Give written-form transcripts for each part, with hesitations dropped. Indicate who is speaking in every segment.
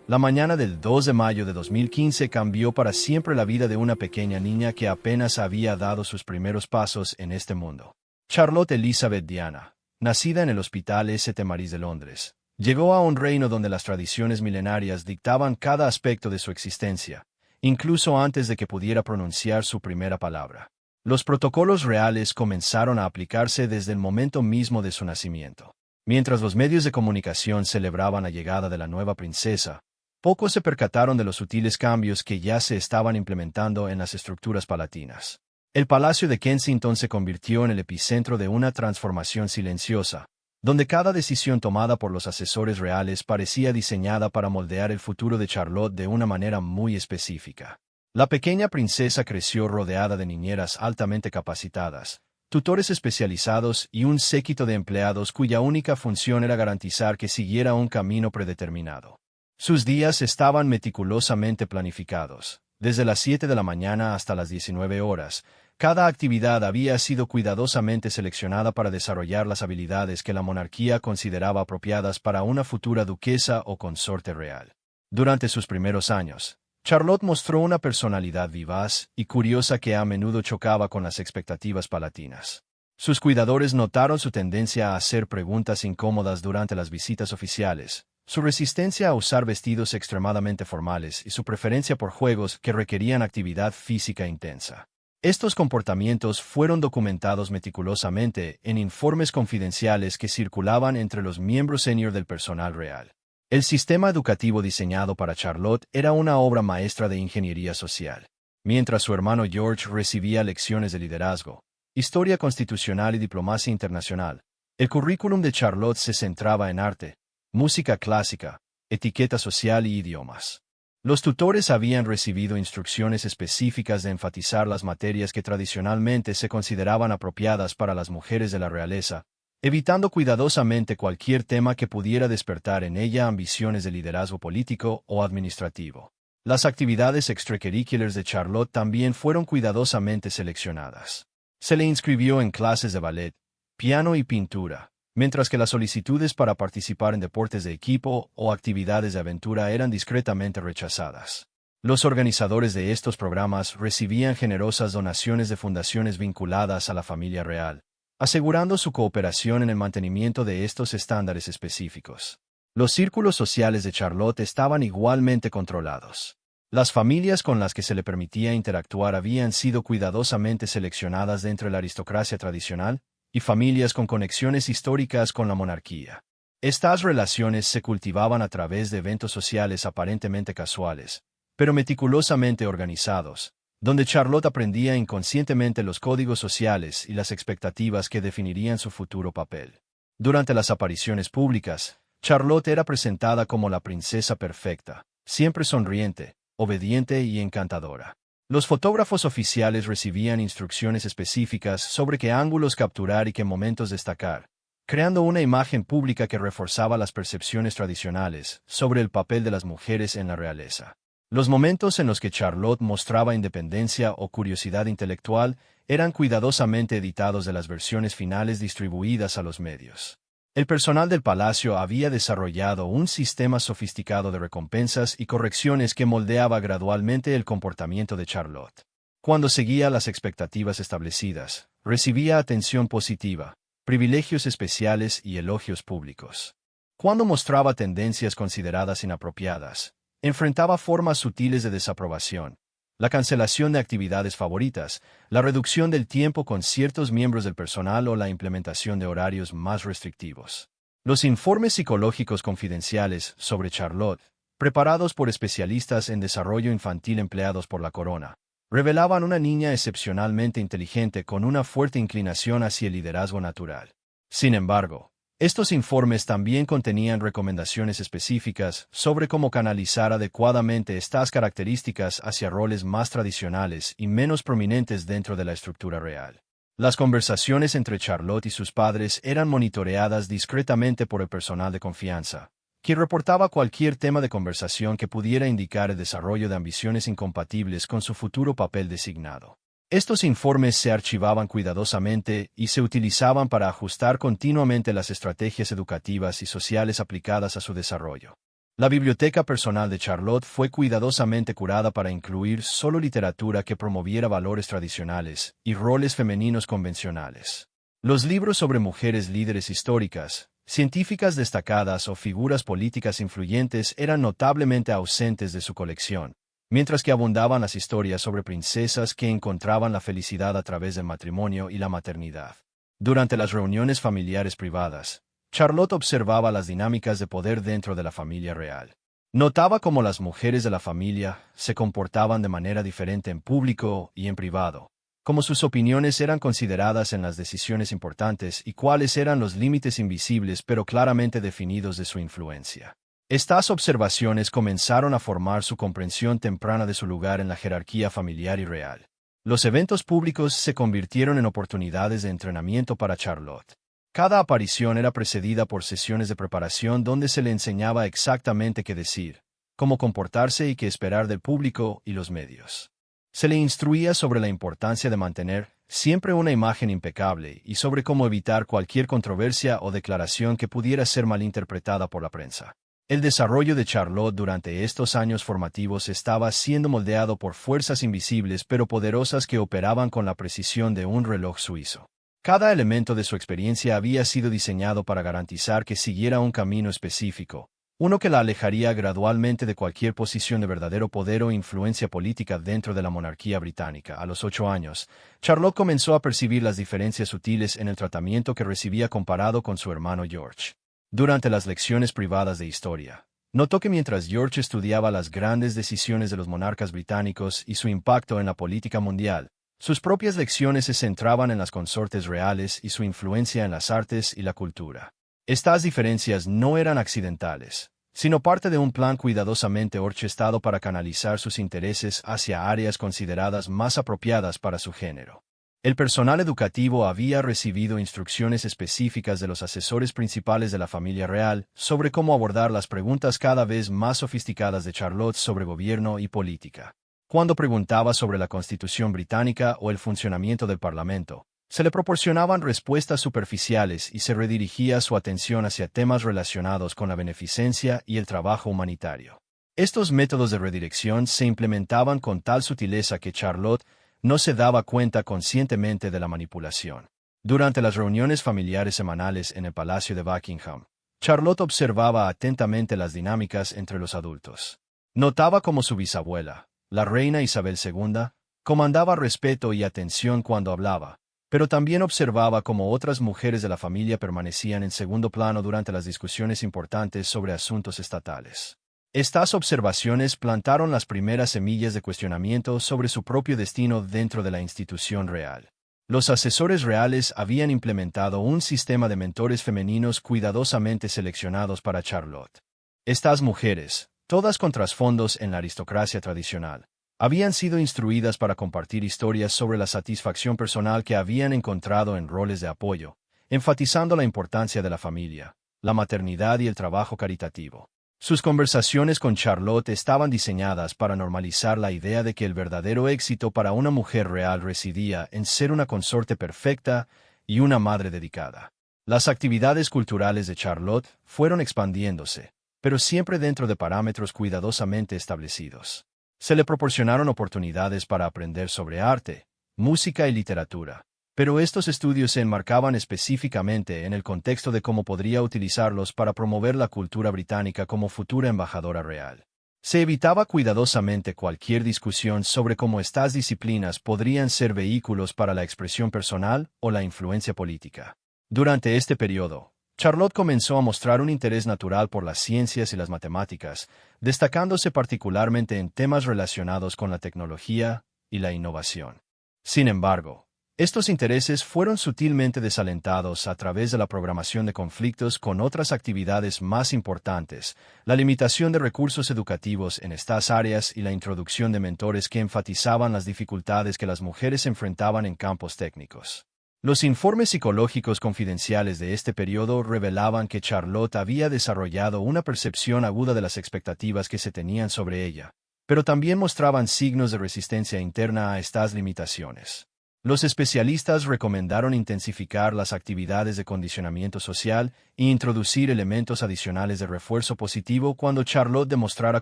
Speaker 1: La mañana del 2 de mayo de 2015 cambió para siempre la vida de una pequeña niña que apenas había dado sus primeros pasos en este mundo. Charlotte Elizabeth Diana, nacida en el Hospital St. Mary's de Londres, llegó a un reino donde las tradiciones milenarias dictaban cada aspecto de su existencia, incluso antes de que pudiera pronunciar su primera palabra. Los protocolos reales comenzaron a aplicarse desde el momento mismo de su nacimiento. Mientras los medios de comunicación celebraban la llegada de la nueva princesa, pocos se percataron de los sutiles cambios que ya se estaban implementando en las estructuras palatinas. El Palacio de Kensington se convirtió en el epicentro de una transformación silenciosa, donde cada decisión tomada por los asesores reales parecía diseñada para moldear el futuro de Charlotte de una manera muy específica. La pequeña princesa creció rodeada de niñeras altamente capacitadas, tutores especializados y un séquito de empleados cuya única función era garantizar que siguiera un camino predeterminado. Sus días estaban meticulosamente planificados. Desde las 7 de la mañana hasta las 19 horas, cada actividad había sido cuidadosamente seleccionada para desarrollar las habilidades que la monarquía consideraba apropiadas para una futura duquesa o consorte real. Durante sus primeros años, Charlotte mostró una personalidad vivaz y curiosa que a menudo chocaba con las expectativas palatinas. Sus cuidadores notaron su tendencia a hacer preguntas incómodas durante las visitas oficiales, su resistencia a usar vestidos extremadamente formales y su preferencia por juegos que requerían actividad física intensa. Estos comportamientos fueron documentados meticulosamente en informes confidenciales que circulaban entre los miembros senior del personal real. El sistema educativo diseñado para Charlotte era una obra maestra de ingeniería social. Mientras su hermano George recibía lecciones de liderazgo, historia constitucional y diplomacia internacional, el currículum de Charlotte se centraba en arte, música clásica, etiqueta social y idiomas. Los tutores habían recibido instrucciones específicas de enfatizar las materias que tradicionalmente se consideraban apropiadas para las mujeres de la realeza, evitando cuidadosamente cualquier tema que pudiera despertar en ella ambiciones de liderazgo político o administrativo. Las actividades extracurriculares de Charlotte también fueron cuidadosamente seleccionadas. Se le inscribió en clases de ballet, piano y pintura, mientras que las solicitudes para participar en deportes de equipo o actividades de aventura eran discretamente rechazadas. Los organizadores de estos programas recibían generosas donaciones de fundaciones vinculadas a la familia real, asegurando su cooperación en el mantenimiento de estos estándares específicos. Los círculos sociales de Charlotte estaban igualmente controlados. Las familias con las que se le permitía interactuar habían sido cuidadosamente seleccionadas de entre la aristocracia tradicional y familias con conexiones históricas con la monarquía. Estas relaciones se cultivaban a través de eventos sociales aparentemente casuales, pero meticulosamente organizados, donde Charlotte aprendía inconscientemente los códigos sociales y las expectativas que definirían su futuro papel. Durante las apariciones públicas, Charlotte era presentada como la princesa perfecta, siempre sonriente, obediente y encantadora. Los fotógrafos oficiales recibían instrucciones específicas sobre qué ángulos capturar y qué momentos destacar, creando una imagen pública que reforzaba las percepciones tradicionales sobre el papel de las mujeres en la realeza. Los momentos en los que Charlotte mostraba independencia o curiosidad intelectual eran cuidadosamente editados de las versiones finales distribuidas a los medios. El personal del palacio había desarrollado un sistema sofisticado de recompensas y correcciones que moldeaba gradualmente el comportamiento de Charlotte. Cuando seguía las expectativas establecidas, recibía atención positiva, privilegios especiales y elogios públicos. Cuando mostraba tendencias consideradas inapropiadas, enfrentaba formas sutiles de desaprobación, la cancelación de actividades favoritas, la reducción del tiempo con ciertos miembros del personal o la implementación de horarios más restrictivos. Los informes psicológicos confidenciales sobre Charlotte, preparados por especialistas en desarrollo infantil empleados por la corona, revelaban una niña excepcionalmente inteligente con una fuerte inclinación hacia el liderazgo natural. Sin embargo, estos informes también contenían recomendaciones específicas sobre cómo canalizar adecuadamente estas características hacia roles más tradicionales y menos prominentes dentro de la estructura real. Las conversaciones entre Charlotte y sus padres eran monitoreadas discretamente por el personal de confianza, que reportaba cualquier tema de conversación que pudiera indicar el desarrollo de ambiciones incompatibles con su futuro papel designado. Estos informes se archivaban cuidadosamente y se utilizaban para ajustar continuamente las estrategias educativas y sociales aplicadas a su desarrollo. La biblioteca personal de Charlotte fue cuidadosamente curada para incluir solo literatura que promoviera valores tradicionales y roles femeninos convencionales. Los libros sobre mujeres líderes históricas, científicas destacadas o figuras políticas influyentes eran notablemente ausentes de su colección, mientras que abundaban las historias sobre princesas que encontraban la felicidad a través del matrimonio y la maternidad. Durante las reuniones familiares privadas, Charlotte observaba las dinámicas de poder dentro de la familia real. Notaba cómo las mujeres de la familia se comportaban de manera diferente en público y en privado, cómo sus opiniones eran consideradas en las decisiones importantes y cuáles eran los límites invisibles pero claramente definidos de su influencia. Estas observaciones comenzaron a formar su comprensión temprana de su lugar en la jerarquía familiar y real. Los eventos públicos se convirtieron en oportunidades de entrenamiento para Charlotte. Cada aparición era precedida por sesiones de preparación donde se le enseñaba exactamente qué decir, cómo comportarse y qué esperar del público y los medios. Se le instruía sobre la importancia de mantener siempre una imagen impecable y sobre cómo evitar cualquier controversia o declaración que pudiera ser malinterpretada por la prensa. El desarrollo de Charlotte durante estos años formativos estaba siendo moldeado por fuerzas invisibles pero poderosas que operaban con la precisión de un reloj suizo. Cada elemento de su experiencia había sido diseñado para garantizar que siguiera un camino específico, uno que la alejaría gradualmente de cualquier posición de verdadero poder o influencia política dentro de la monarquía británica. A los 8 años, Charlotte comenzó a percibir las diferencias sutiles en el tratamiento que recibía comparado con su hermano George. Durante las lecciones privadas de historia, notó que mientras George estudiaba las grandes decisiones de los monarcas británicos y su impacto en la política mundial, sus propias lecciones se centraban en las consortes reales y su influencia en las artes y la cultura. Estas diferencias no eran accidentales, sino parte de un plan cuidadosamente orquestado para canalizar sus intereses hacia áreas consideradas más apropiadas para su género. El personal educativo había recibido instrucciones específicas de los asesores principales de la familia real sobre cómo abordar las preguntas cada vez más sofisticadas de Charlotte sobre gobierno y política. Cuando preguntaba sobre la Constitución británica o el funcionamiento del Parlamento, se le proporcionaban respuestas superficiales y se redirigía su atención hacia temas relacionados con la beneficencia y el trabajo humanitario. Estos métodos de redirección se implementaban con tal sutileza que Charlotte no se daba cuenta conscientemente de la manipulación. Durante las reuniones familiares semanales en el Palacio de Buckingham, Charlotte observaba atentamente las dinámicas entre los adultos. Notaba cómo su bisabuela, la reina Isabel II, comandaba respeto y atención cuando hablaba, pero también observaba cómo otras mujeres de la familia permanecían en segundo plano durante las discusiones importantes sobre asuntos estatales. Estas observaciones plantaron las primeras semillas de cuestionamiento sobre su propio destino dentro de la institución real. Los asesores reales habían implementado un sistema de mentores femeninos cuidadosamente seleccionados para Charlotte. Estas mujeres, todas con trasfondos en la aristocracia tradicional, habían sido instruidas para compartir historias sobre la satisfacción personal que habían encontrado en roles de apoyo, enfatizando la importancia de la familia, la maternidad y el trabajo caritativo. Sus conversaciones con Charlotte estaban diseñadas para normalizar la idea de que el verdadero éxito para una mujer real residía en ser una consorte perfecta y una madre dedicada. Las actividades culturales de Charlotte fueron expandiéndose, pero siempre dentro de parámetros cuidadosamente establecidos. Se le proporcionaron oportunidades para aprender sobre arte, música y literatura, pero estos estudios se enmarcaban específicamente en el contexto de cómo podría utilizarlos para promover la cultura británica como futura embajadora real. Se evitaba cuidadosamente cualquier discusión sobre cómo estas disciplinas podrían ser vehículos para la expresión personal o la influencia política. Durante este periodo, Charlotte comenzó a mostrar un interés natural por las ciencias y las matemáticas, destacándose particularmente en temas relacionados con la tecnología y la innovación. Sin embargo, estos intereses fueron sutilmente desalentados a través de la programación de conflictos con otras actividades más importantes, la limitación de recursos educativos en estas áreas y la introducción de mentores que enfatizaban las dificultades que las mujeres enfrentaban en campos técnicos. Los informes psicológicos confidenciales de este periodo revelaban que Charlotte había desarrollado una percepción aguda de las expectativas que se tenían sobre ella, pero también mostraban signos de resistencia interna a estas limitaciones. Los especialistas recomendaron intensificar las actividades de condicionamiento social e introducir elementos adicionales de refuerzo positivo cuando Charlotte demostrara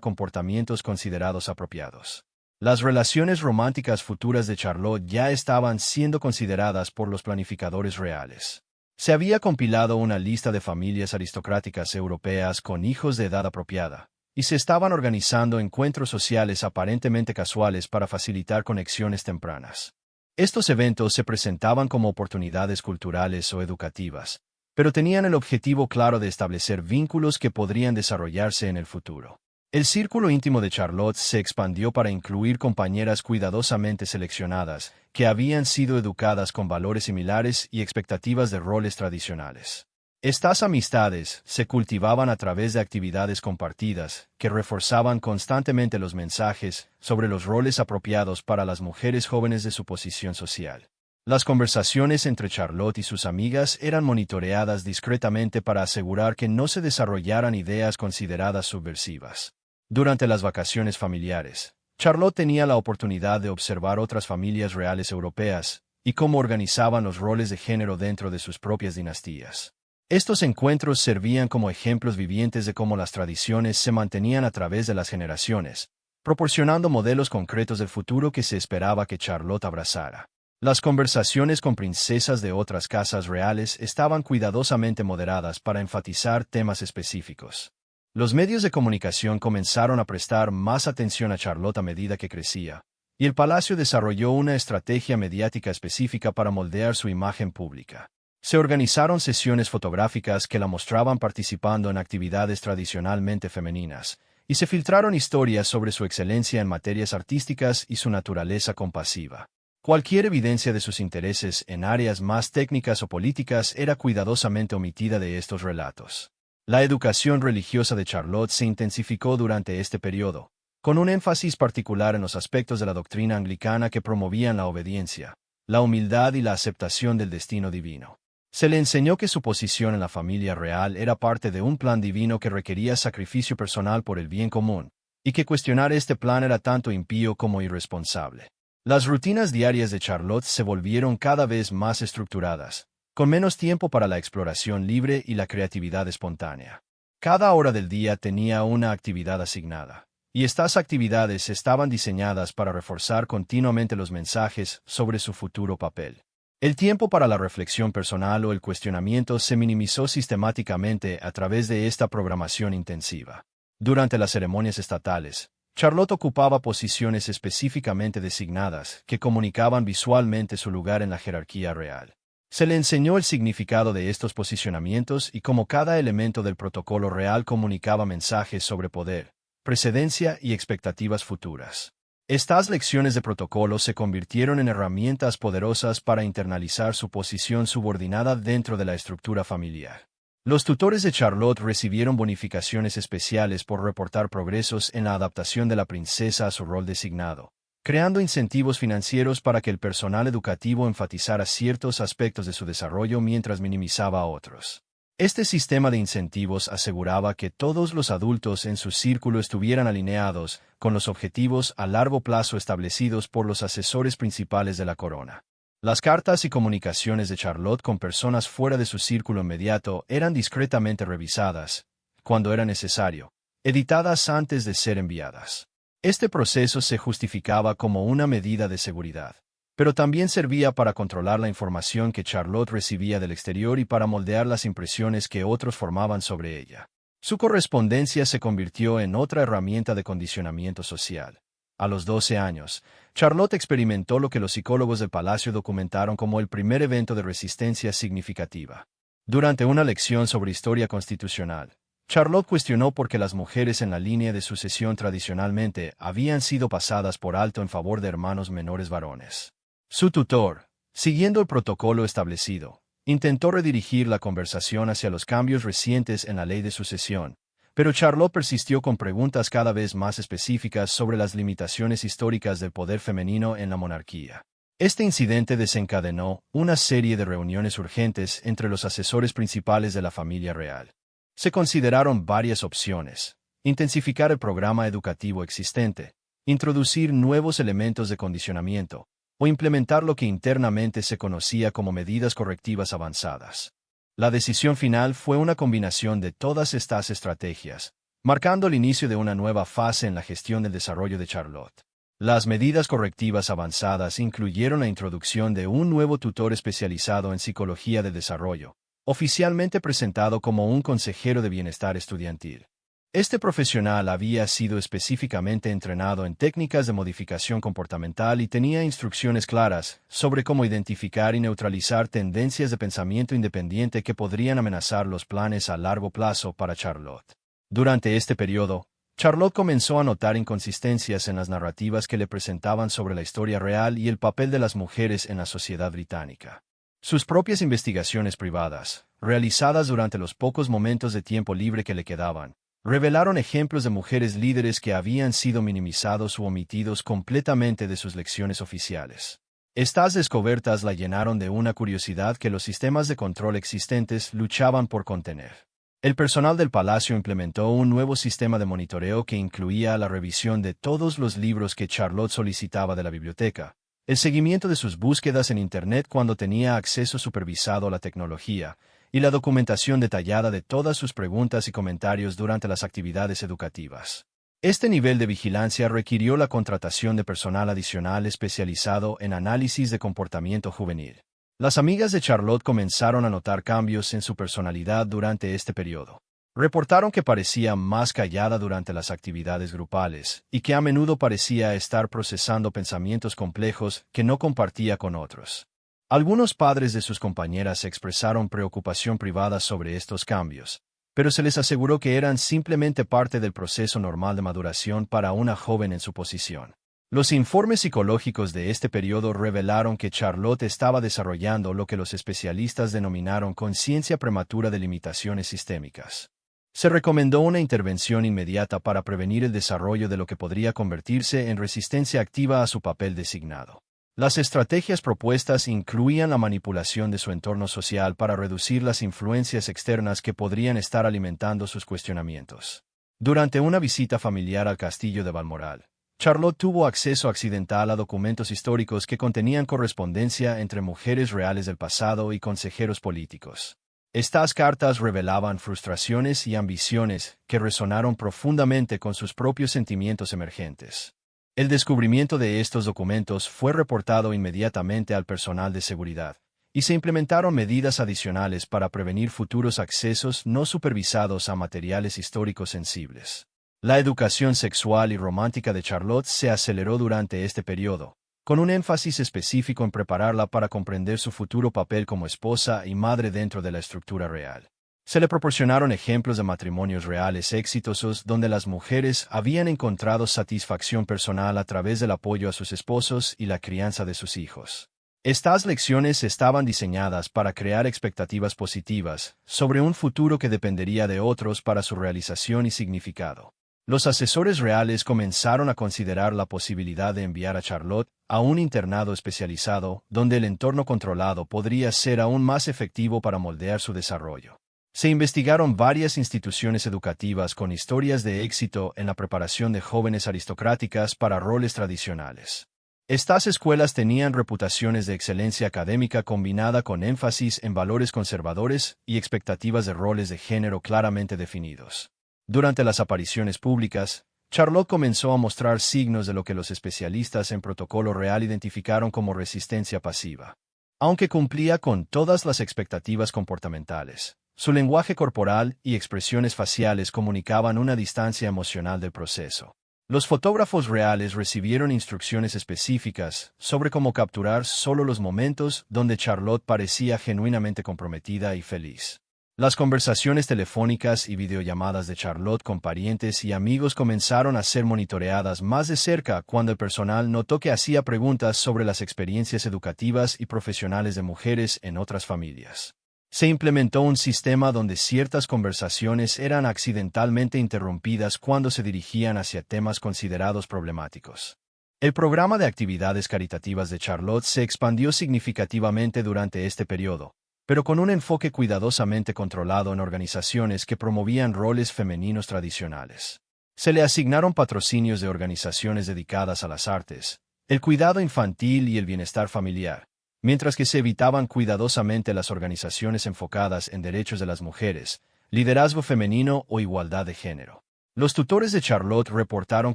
Speaker 1: comportamientos considerados apropiados. Las relaciones románticas futuras de Charlotte ya estaban siendo consideradas por los planificadores reales. Se había compilado una lista de familias aristocráticas europeas con hijos de edad apropiada, y se estaban organizando encuentros sociales aparentemente casuales para facilitar conexiones tempranas. Estos eventos se presentaban como oportunidades culturales o educativas, pero tenían el objetivo claro de establecer vínculos que podrían desarrollarse en el futuro. El círculo íntimo de Charlotte se expandió para incluir compañeras cuidadosamente seleccionadas, que habían sido educadas con valores similares y expectativas de roles tradicionales. Estas amistades se cultivaban a través de actividades compartidas, que reforzaban constantemente los mensajes sobre los roles apropiados para las mujeres jóvenes de su posición social. Las conversaciones entre Charlotte y sus amigas eran monitoreadas discretamente para asegurar que no se desarrollaran ideas consideradas subversivas. Durante las vacaciones familiares, Charlotte tenía la oportunidad de observar otras familias reales europeas y cómo organizaban los roles de género dentro de sus propias dinastías. Estos encuentros servían como ejemplos vivientes de cómo las tradiciones se mantenían a través de las generaciones, proporcionando modelos concretos del futuro que se esperaba que Charlotte abrazara. Las conversaciones con princesas de otras casas reales estaban cuidadosamente moderadas para enfatizar temas específicos. Los medios de comunicación comenzaron a prestar más atención a Charlotte a medida que crecía, y el palacio desarrolló una estrategia mediática específica para moldear su imagen pública. Se organizaron sesiones fotográficas que la mostraban participando en actividades tradicionalmente femeninas, y se filtraron historias sobre su excelencia en materias artísticas y su naturaleza compasiva. Cualquier evidencia de sus intereses en áreas más técnicas o políticas era cuidadosamente omitida de estos relatos. La educación religiosa de Charlotte se intensificó durante este periodo, con un énfasis particular en los aspectos de la doctrina anglicana que promovían la obediencia, la humildad y la aceptación del destino divino. Se le enseñó que su posición en la familia real era parte de un plan divino que requería sacrificio personal por el bien común, y que cuestionar este plan era tanto impío como irresponsable. Las rutinas diarias de Charlotte se volvieron cada vez más estructuradas, con menos tiempo para la exploración libre y la creatividad espontánea. Cada hora del día tenía una actividad asignada, y estas actividades estaban diseñadas para reforzar continuamente los mensajes sobre su futuro papel. El tiempo para la reflexión personal o el cuestionamiento se minimizó sistemáticamente a través de esta programación intensiva. Durante las ceremonias estatales, Charlotte ocupaba posiciones específicamente designadas que comunicaban visualmente su lugar en la jerarquía real. Se le enseñó el significado de estos posicionamientos y cómo cada elemento del protocolo real comunicaba mensajes sobre poder, precedencia y expectativas futuras. Estas lecciones de protocolo se convirtieron en herramientas poderosas para internalizar su posición subordinada dentro de la estructura familiar. Los tutores de Charlotte recibieron bonificaciones especiales por reportar progresos en la adaptación de la princesa a su rol designado, creando incentivos financieros para que el personal educativo enfatizara ciertos aspectos de su desarrollo mientras minimizaba a otros. Este sistema de incentivos aseguraba que todos los adultos en su círculo estuvieran alineados con los objetivos a largo plazo establecidos por los asesores principales de la corona. Las cartas y comunicaciones de Charlotte con personas fuera de su círculo inmediato eran discretamente revisadas, cuando era necesario, editadas antes de ser enviadas. Este proceso se justificaba como una medida de seguridad, pero también servía para controlar la información que Charlotte recibía del exterior y para moldear las impresiones que otros formaban sobre ella. Su correspondencia se convirtió en otra herramienta de condicionamiento social. A los 12 años, Charlotte experimentó lo que los psicólogos del palacio documentaron como el primer evento de resistencia significativa. Durante una lección sobre historia constitucional, Charlotte cuestionó por qué las mujeres en la línea de sucesión tradicionalmente habían sido pasadas por alto en favor de hermanos menores varones. Su tutor, siguiendo el protocolo establecido, intentó redirigir la conversación hacia los cambios recientes en la ley de sucesión, pero Charlotte persistió con preguntas cada vez más específicas sobre las limitaciones históricas del poder femenino en la monarquía. Este incidente desencadenó una serie de reuniones urgentes entre los asesores principales de la familia real. Se consideraron varias opciones: intensificar el programa educativo existente, introducir nuevos elementos de condicionamiento, o implementar lo que internamente se conocía como medidas correctivas avanzadas. La decisión final fue una combinación de todas estas estrategias, marcando el inicio de una nueva fase en la gestión del desarrollo de Charlotte. Las medidas correctivas avanzadas incluyeron la introducción de un nuevo tutor especializado en psicología del desarrollo, oficialmente presentado como un consejero de bienestar estudiantil. Este profesional había sido específicamente entrenado en técnicas de modificación comportamental y tenía instrucciones claras sobre cómo identificar y neutralizar tendencias de pensamiento independiente que podrían amenazar los planes a largo plazo para Charlotte. Durante este periodo, Charlotte comenzó a notar inconsistencias en las narrativas que le presentaban sobre la historia real y el papel de las mujeres en la sociedad británica. Sus propias investigaciones privadas, realizadas durante los pocos momentos de tiempo libre que le quedaban, revelaron ejemplos de mujeres líderes que habían sido minimizados u omitidos completamente de sus lecciones oficiales. Estas descubiertas la llenaron de una curiosidad que los sistemas de control existentes luchaban por contener. El personal del palacio implementó un nuevo sistema de monitoreo que incluía la revisión de todos los libros que Charlotte solicitaba de la biblioteca, el seguimiento de sus búsquedas en Internet cuando tenía acceso supervisado a la tecnología, y la documentación detallada de todas sus preguntas y comentarios durante las actividades educativas. Este nivel de vigilancia requirió la contratación de personal adicional especializado en análisis de comportamiento juvenil. Las amigas de Charlotte comenzaron a notar cambios en su personalidad durante este periodo. Reportaron que parecía más callada durante las actividades grupales y que a menudo parecía estar procesando pensamientos complejos que no compartía con otros. Algunos padres de sus compañeras expresaron preocupación privada sobre estos cambios, pero se les aseguró que eran simplemente parte del proceso normal de maduración para una joven en su posición. Los informes psicológicos de este periodo revelaron que Charlotte estaba desarrollando lo que los especialistas denominaron conciencia prematura de limitaciones sistémicas. Se recomendó una intervención inmediata para prevenir el desarrollo de lo que podría convertirse en resistencia activa a su papel designado. Las estrategias propuestas incluían la manipulación de su entorno social para reducir las influencias externas que podrían estar alimentando sus cuestionamientos. Durante una visita familiar al castillo de Balmoral, Charlotte tuvo acceso accidental a documentos históricos que contenían correspondencia entre mujeres reales del pasado y consejeros políticos. Estas cartas revelaban frustraciones y ambiciones que resonaron profundamente con sus propios sentimientos emergentes. El descubrimiento de estos documentos fue reportado inmediatamente al personal de seguridad, y se implementaron medidas adicionales para prevenir futuros accesos no supervisados a materiales históricos sensibles. La educación sexual y romántica de Charlotte se aceleró durante este periodo, con un énfasis específico en prepararla para comprender su futuro papel como esposa y madre dentro de la estructura real. Se le proporcionaron ejemplos de matrimonios reales exitosos donde las mujeres habían encontrado satisfacción personal a través del apoyo a sus esposos y la crianza de sus hijos. Estas lecciones estaban diseñadas para crear expectativas positivas sobre un futuro que dependería de otros para su realización y significado. Los asesores reales comenzaron a considerar la posibilidad de enviar a Charlotte a un internado especializado donde el entorno controlado podría ser aún más efectivo para moldear su desarrollo. Se investigaron varias instituciones educativas con historias de éxito en la preparación de jóvenes aristocráticas para roles tradicionales. Estas escuelas tenían reputaciones de excelencia académica combinada con énfasis en valores conservadores y expectativas de roles de género claramente definidos. Durante las apariciones públicas, Charlotte comenzó a mostrar signos de lo que los especialistas en protocolo real identificaron como resistencia pasiva. Aunque cumplía con todas las expectativas comportamentales, su lenguaje corporal y expresiones faciales comunicaban una distancia emocional del proceso. Los fotógrafos reales recibieron instrucciones específicas sobre cómo capturar solo los momentos donde Charlotte parecía genuinamente comprometida y feliz. Las conversaciones telefónicas y videollamadas de Charlotte con parientes y amigos comenzaron a ser monitoreadas más de cerca cuando el personal notó que hacía preguntas sobre las experiencias educativas y profesionales de mujeres en otras familias. Se implementó un sistema donde ciertas conversaciones eran accidentalmente interrumpidas cuando se dirigían hacia temas considerados problemáticos. El programa de actividades caritativas de Charlotte se expandió significativamente durante este periodo, pero con un enfoque cuidadosamente controlado en organizaciones que promovían roles femeninos tradicionales. Se le asignaron patrocinios de organizaciones dedicadas a las artes, el cuidado infantil y el bienestar familiar, mientras que se evitaban cuidadosamente las organizaciones enfocadas en derechos de las mujeres, liderazgo femenino o igualdad de género. Los tutores de Charlotte reportaron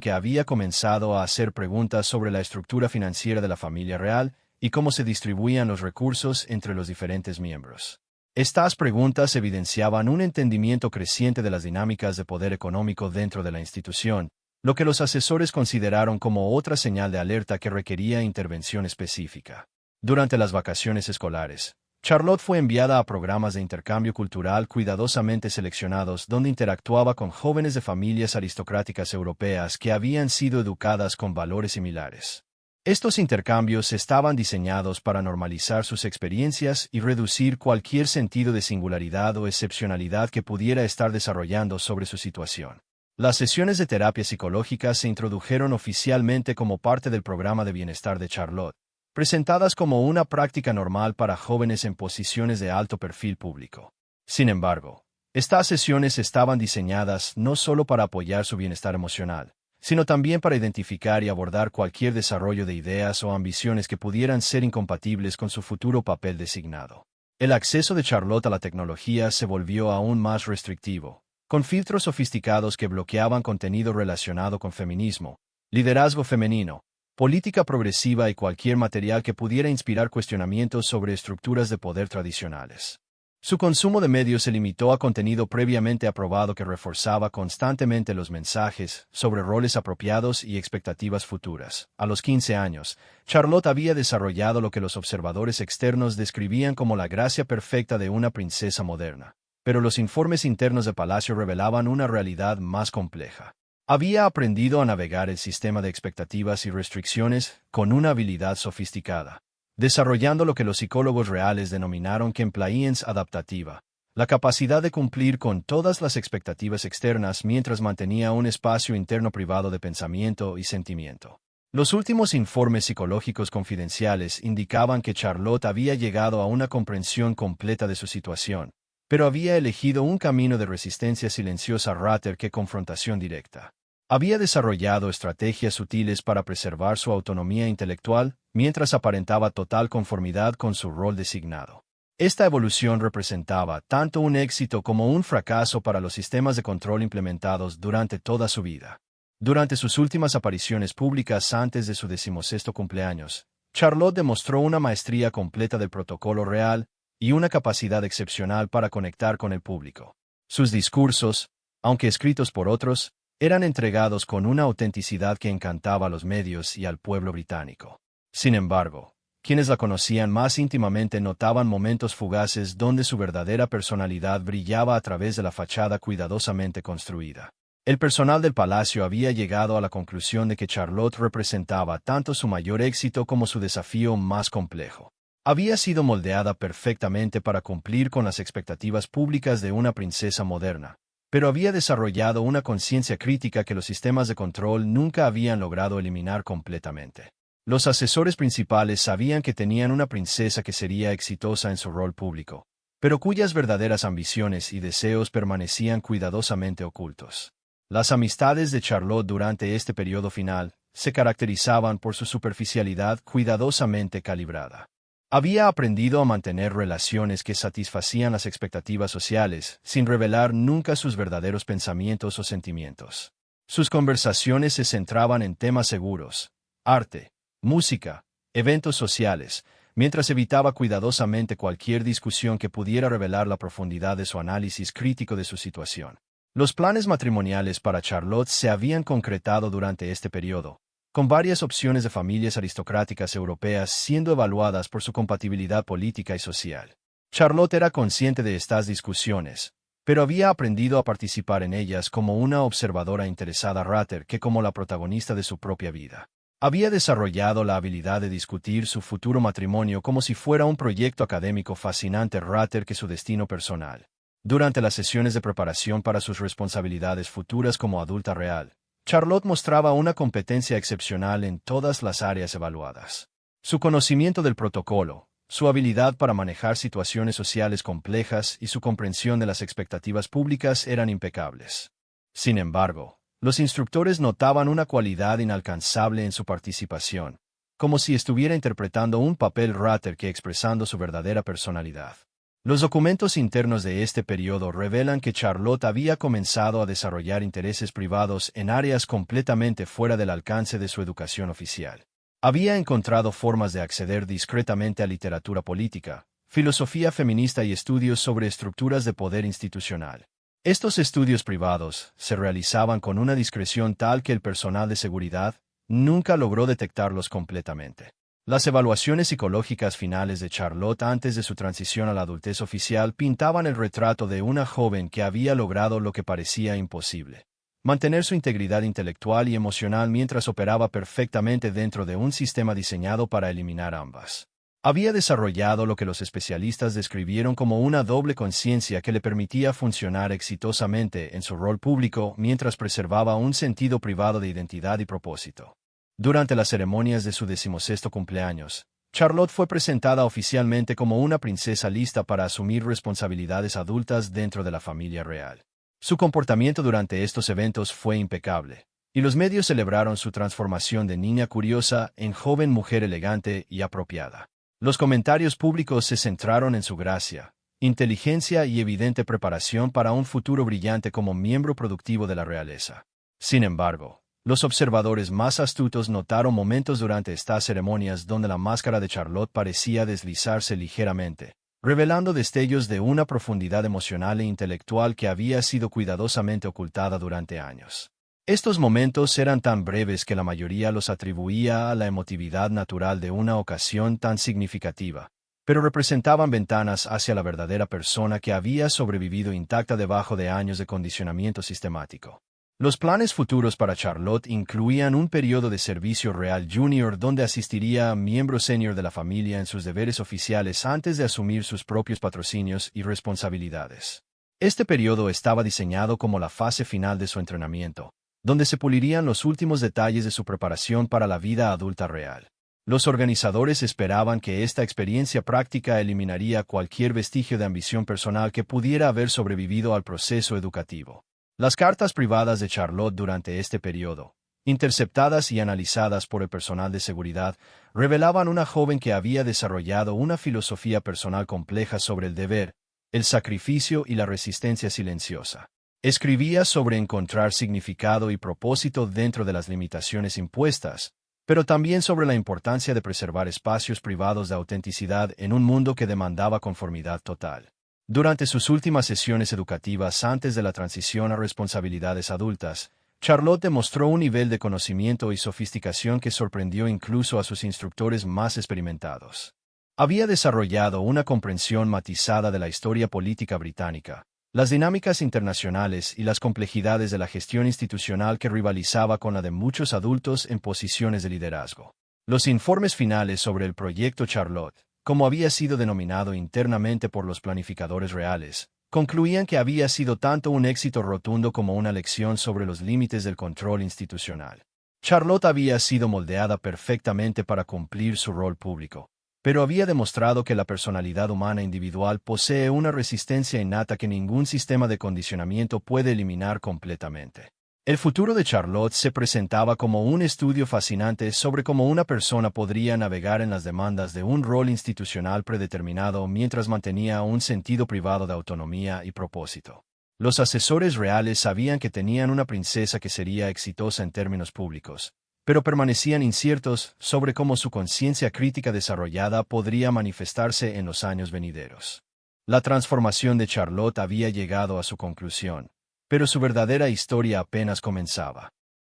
Speaker 1: que había comenzado a hacer preguntas sobre la estructura financiera de la familia real y cómo se distribuían los recursos entre los diferentes miembros. Estas preguntas evidenciaban un entendimiento creciente de las dinámicas de poder económico dentro de la institución, lo que los asesores consideraron como otra señal de alerta que requería intervención específica. Durante las vacaciones escolares, Charlotte fue enviada a programas de intercambio cultural cuidadosamente seleccionados donde interactuaba con jóvenes de familias aristocráticas europeas que habían sido educadas con valores similares. Estos intercambios estaban diseñados para normalizar sus experiencias y reducir cualquier sentido de singularidad o excepcionalidad que pudiera estar desarrollando sobre su situación. Las sesiones de terapia psicológica se introdujeron oficialmente como parte del programa de bienestar de Charlotte, presentadas como una práctica normal para jóvenes en posiciones de alto perfil público. Sin embargo, estas sesiones estaban diseñadas no solo para apoyar su bienestar emocional, sino también para identificar y abordar cualquier desarrollo de ideas o ambiciones que pudieran ser incompatibles con su futuro papel designado. El acceso de Charlotte a la tecnología se volvió aún más restrictivo, con filtros sofisticados que bloqueaban contenido relacionado con feminismo, liderazgo femenino, política progresiva y cualquier material que pudiera inspirar cuestionamientos sobre estructuras de poder tradicionales. Su consumo de medios se limitó a contenido previamente aprobado que reforzaba constantemente los mensajes sobre roles apropiados y expectativas futuras. A los 15 años, Charlotte había desarrollado lo que los observadores externos describían como la gracia perfecta de una princesa moderna, pero los informes internos de Palacio revelaban una realidad más compleja. Había aprendido a navegar el sistema de expectativas y restricciones con una habilidad sofisticada, desarrollando lo que los psicólogos reales denominaron compliance adaptativa, la capacidad de cumplir con todas las expectativas externas mientras mantenía un espacio interno privado de pensamiento y sentimiento. Los últimos informes psicológicos confidenciales indicaban que Charlotte había llegado a una comprensión completa de su situación, pero había elegido un camino de resistencia silenciosa que confrontación directa. Había desarrollado estrategias sutiles para preservar su autonomía intelectual, mientras aparentaba total conformidad con su rol designado. Esta evolución representaba tanto un éxito como un fracaso para los sistemas de control implementados durante toda su vida. Durante sus últimas apariciones públicas antes de su 16º cumpleaños, Charlotte demostró una maestría completa del protocolo real y una capacidad excepcional para conectar con el público. Sus discursos, aunque escritos por otros, eran entregados con una autenticidad que encantaba a los medios y al pueblo británico. Sin embargo, quienes la conocían más íntimamente notaban momentos fugaces donde su verdadera personalidad brillaba a través de la fachada cuidadosamente construida. El personal del palacio había llegado a la conclusión de que Charlotte representaba tanto su mayor éxito como su desafío más complejo. Había sido moldeada perfectamente para cumplir con las expectativas públicas de una princesa moderna, pero había desarrollado una conciencia crítica que los sistemas de control nunca habían logrado eliminar completamente. Los asesores principales sabían que tenían una princesa que sería exitosa en su rol público, pero cuyas verdaderas ambiciones y deseos permanecían cuidadosamente ocultos. Las amistades de Charlotte durante este periodo final se caracterizaban por su superficialidad cuidadosamente calibrada. Había aprendido a mantener relaciones que satisfacían las expectativas sociales, sin revelar nunca sus verdaderos pensamientos o sentimientos. Sus conversaciones se centraban en temas seguros, arte, música, eventos sociales, mientras evitaba cuidadosamente cualquier discusión que pudiera revelar la profundidad de su análisis crítico de su situación. Los planes matrimoniales para Charlotte se habían concretado durante este periodo, con varias opciones de familias aristocráticas europeas siendo evaluadas por su compatibilidad política y social. Charlotte era consciente de estas discusiones, pero había aprendido a participar en ellas como una observadora interesada que como la protagonista de su propia vida. Había desarrollado la habilidad de discutir su futuro matrimonio como si fuera un proyecto académico fascinante que su destino personal. Durante las sesiones de preparación para sus responsabilidades futuras como adulta real, Charlotte mostraba una competencia excepcional en todas las áreas evaluadas. Su conocimiento del protocolo, su habilidad para manejar situaciones sociales complejas y su comprensión de las expectativas públicas eran impecables. Sin embargo, los instructores notaban una cualidad inalcanzable en su participación, como si estuviera interpretando un papel rater que expresando su verdadera personalidad. Los documentos internos de este periodo revelan que Charlotte había comenzado a desarrollar intereses privados en áreas completamente fuera del alcance de su educación oficial. Había encontrado formas de acceder discretamente a literatura política, filosofía feminista y estudios sobre estructuras de poder institucional. Estos estudios privados se realizaban con una discreción tal que el personal de seguridad nunca logró detectarlos completamente. Las evaluaciones psicológicas finales de Charlotte antes de su transición a la adultez oficial pintaban el retrato de una joven que había logrado lo que parecía imposible: mantener su integridad intelectual y emocional mientras operaba perfectamente dentro de un sistema diseñado para eliminar ambas. Había desarrollado lo que los especialistas describieron como una doble conciencia que le permitía funcionar exitosamente en su rol público mientras preservaba un sentido privado de identidad y propósito. Durante las ceremonias de su 16º cumpleaños, Charlotte fue presentada oficialmente como una princesa lista para asumir responsabilidades adultas dentro de la familia real. Su comportamiento durante estos eventos fue impecable, y los medios celebraron su transformación de niña curiosa en joven mujer elegante y apropiada. Los comentarios públicos se centraron en su gracia, inteligencia y evidente preparación para un futuro brillante como miembro productivo de la realeza. Sin embargo, los observadores más astutos notaron momentos durante estas ceremonias donde la máscara de Charlotte parecía deslizarse ligeramente, revelando destellos de una profundidad emocional e intelectual que había sido cuidadosamente ocultada durante años. Estos momentos eran tan breves que la mayoría los atribuía a la emotividad natural de una ocasión tan significativa, pero representaban ventanas hacia la verdadera persona que había sobrevivido intacta debajo de años de condicionamiento sistemático. Los planes futuros para Charlotte incluían un periodo de servicio real junior donde asistiría a miembro senior de la familia en sus deberes oficiales antes de asumir sus propios patrocinios y responsabilidades. Este periodo estaba diseñado como la fase final de su entrenamiento, donde se pulirían los últimos detalles de su preparación para la vida adulta real. Los organizadores esperaban que esta experiencia práctica eliminaría cualquier vestigio de ambición personal que pudiera haber sobrevivido al proceso educativo. Las cartas privadas de Charlotte durante este periodo, interceptadas y analizadas por el personal de seguridad, revelaban una joven que había desarrollado una filosofía personal compleja sobre el deber, el sacrificio y la resistencia silenciosa. Escribía sobre encontrar significado y propósito dentro de las limitaciones impuestas, pero también sobre la importancia de preservar espacios privados de autenticidad en un mundo que demandaba conformidad total. Durante sus últimas sesiones educativas antes de la transición a responsabilidades adultas, Charlotte demostró un nivel de conocimiento y sofisticación que sorprendió incluso a sus instructores más experimentados. Había desarrollado una comprensión matizada de la historia política británica, las dinámicas internacionales y las complejidades de la gestión institucional que rivalizaba con la de muchos adultos en posiciones de liderazgo. Los informes finales sobre el Proyecto Charlotte, como había sido denominado internamente por los planificadores reales, concluían que había sido tanto un éxito rotundo como una lección sobre los límites del control institucional. Charlotte había sido moldeada perfectamente para cumplir su rol público, pero había demostrado que la personalidad humana individual posee una resistencia innata que ningún sistema de condicionamiento puede eliminar completamente. El futuro de Charlotte se presentaba como un estudio fascinante sobre cómo una persona podría navegar en las demandas de un rol institucional predeterminado mientras mantenía un sentido privado de autonomía y propósito. Los asesores reales sabían que tenían una princesa que sería exitosa en términos públicos, pero permanecían inciertos sobre cómo su conciencia crítica desarrollada podría manifestarse en los años venideros. La transformación de Charlotte había llegado a su conclusión, pero su verdadera historia apenas comenzaba.